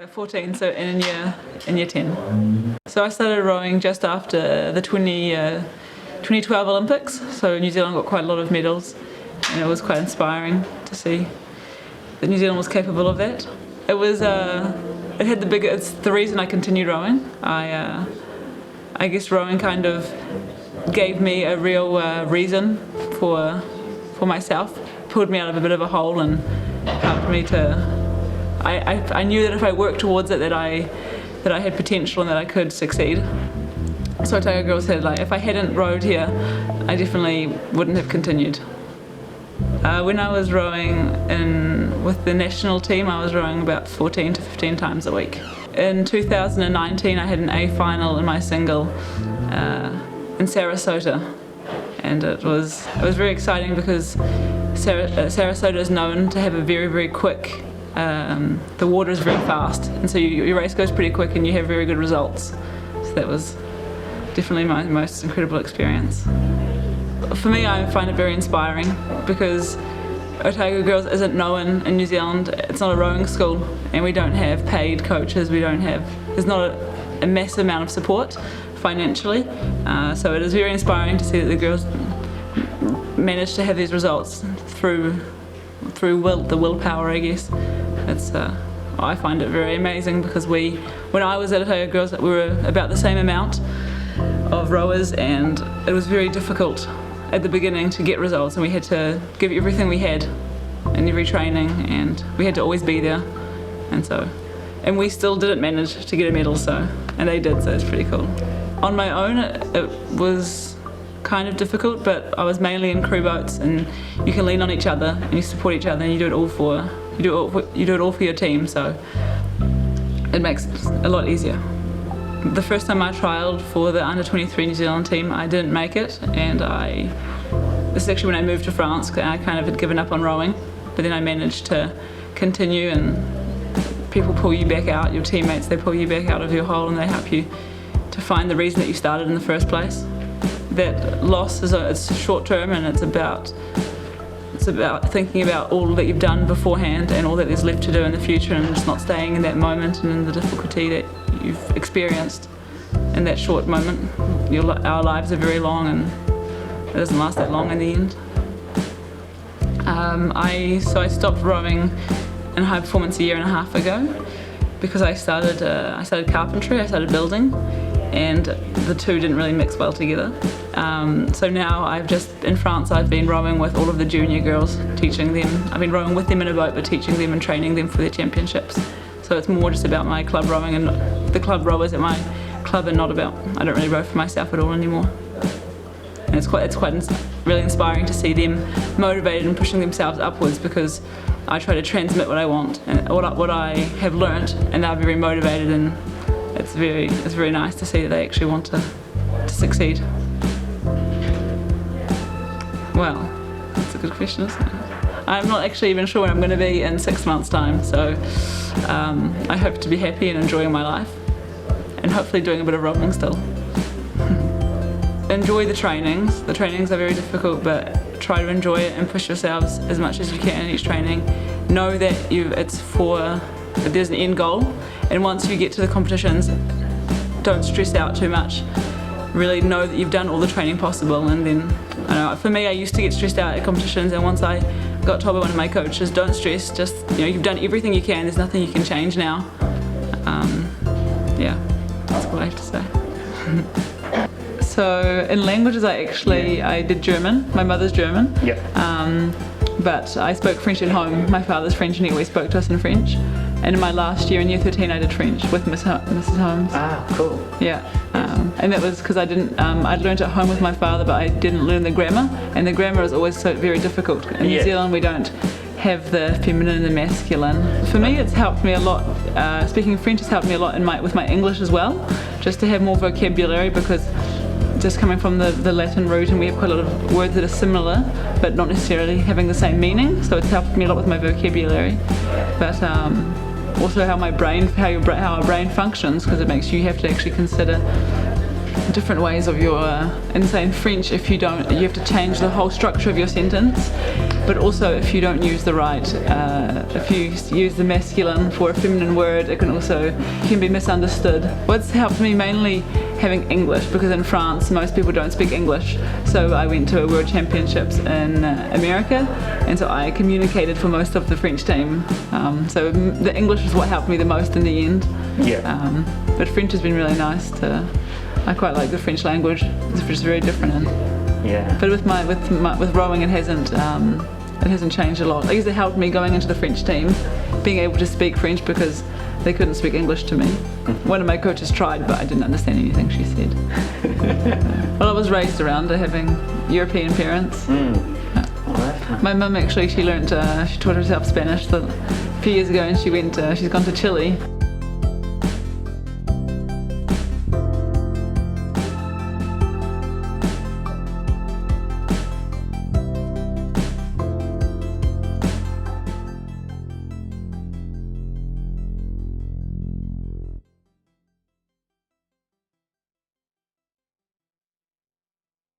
14, so in year 10. So I started rowing just after the 2012 Olympics, so New Zealand got quite a lot of medals, and it was quite inspiring to see that New Zealand was capable of that. It was it's the reason I continued rowing. I guess rowing kind of gave me a real reason for myself, pulled me out of a bit of a hole and helped me to. I knew that if I worked towards it that I had potential and that I could succeed. So Otago Girls said, like, if I hadn't rowed here, I definitely wouldn't have continued. When I was rowing with the national team, I was rowing about 14 to 15 times a week. In 2019, I had an A final in my single in Sarasota, and it was very exciting because Sarasota is known to have a very, very quick. The water is very fast, and so your race goes pretty quick and you have very good results. So that was definitely my most incredible experience. For me, I find it very inspiring because Otago Girls isn't known in New Zealand. It's not a rowing school, and we don't have paid coaches. There's not a massive amount of support financially. So it is very inspiring to see that the girls manage to have these results through the willpower, I guess. I find it very amazing because when I was at Otago Girls, we were about the same amount of rowers, and it was very difficult at the beginning to get results, and we had to give everything we had in every training, and we had to always be there, and we still didn't manage to get a medal, and they did, so it's pretty cool. On my own, it was kind of difficult, but I was mainly in crew boats, and you can lean on each other and you support each other, and you do it all for your team, so it makes it a lot easier. The first time I trialled for the under-23 New Zealand team, I didn't make it, and this is actually when I moved to France. I kind of had given up on rowing, but then I managed to continue, and people pull you back out, your teammates, they pull you back out of your hole, and they help you to find the reason that you started in the first place. That loss it's short term, and it's about thinking about all that you've done beforehand and all that there's left to do in the future, and just not staying in that moment and in the difficulty that you've experienced in that short moment. Our lives are very long, and it doesn't last that long in the end. I stopped rowing in high performance a year and a half ago because I started carpentry, I started building, and the two didn't really mix well together. So now in France I've been rowing with all of the junior girls, teaching them. I've been rowing with them in a boat, but teaching them and training them for their championships. So it's more just about my club rowing and the club rowers at my club, and not about, I don't really row for myself at all anymore. And it's quite really inspiring to see them motivated and pushing themselves upwards, because I try to transmit what I want and what I have learnt, and they're very motivated, and it's very nice to see that they actually want to succeed. Well, that's a good question, isn't it? I'm not actually even sure where I'm going to be in 6 months' time, so I hope to be happy and enjoying my life, and hopefully doing a bit of rowing still. Enjoy the trainings. The trainings are very difficult, but try to enjoy it and push yourselves as much as you can in each training. Know that that there's an end goal, and once you get to the competitions, don't stress out too much. Really know that you've done all the training possible, and then, for me, I used to get stressed out at competitions, and once I got told by one of my coaches, don't stress, just, you've done everything you can, there's nothing you can change now. Yeah, that's what I have to say. So in languages, I did German. My mother's German. Yep. But I spoke French at home. My father's French, and he always spoke to us in French. And in my last year, in year 13, I did French with Mrs. Holmes. Ah, cool. Yeah. And that was because I'd learned at home with my father, but I didn't learn the grammar. And the grammar is always so very difficult. In New Zealand, we don't have the feminine and the masculine. For me, it's helped me a lot. Speaking French has helped me a lot with my English as well, just to have more vocabulary, because just coming from the Latin root, and we have quite a lot of words that are similar but not necessarily having the same meaning, so it's helped me a lot with my vocabulary. But also how our brain functions, because it makes you have to actually consider different ways of your, in saying French, if you don't, you have to change the whole structure of your sentence, but also if you don't use the right, if you use the masculine for a feminine word, it can be misunderstood. What's helped me mainly having English, because in France most people don't speak English, so I went to World Championships in America, and so I communicated for most of the French team, so the English is what helped me the most in the end. Yeah. But French has been really nice I quite like the French language. It's just very different. Yeah. But with rowing, it hasn't changed a lot. I guess it helped me going into the French team, being able to speak French because they couldn't speak English to me. One of my coaches tried, but I didn't understand anything she said. Well, I was raised around having European parents. My mum actually, she taught herself Spanish a few years ago, and she's gone to Chile.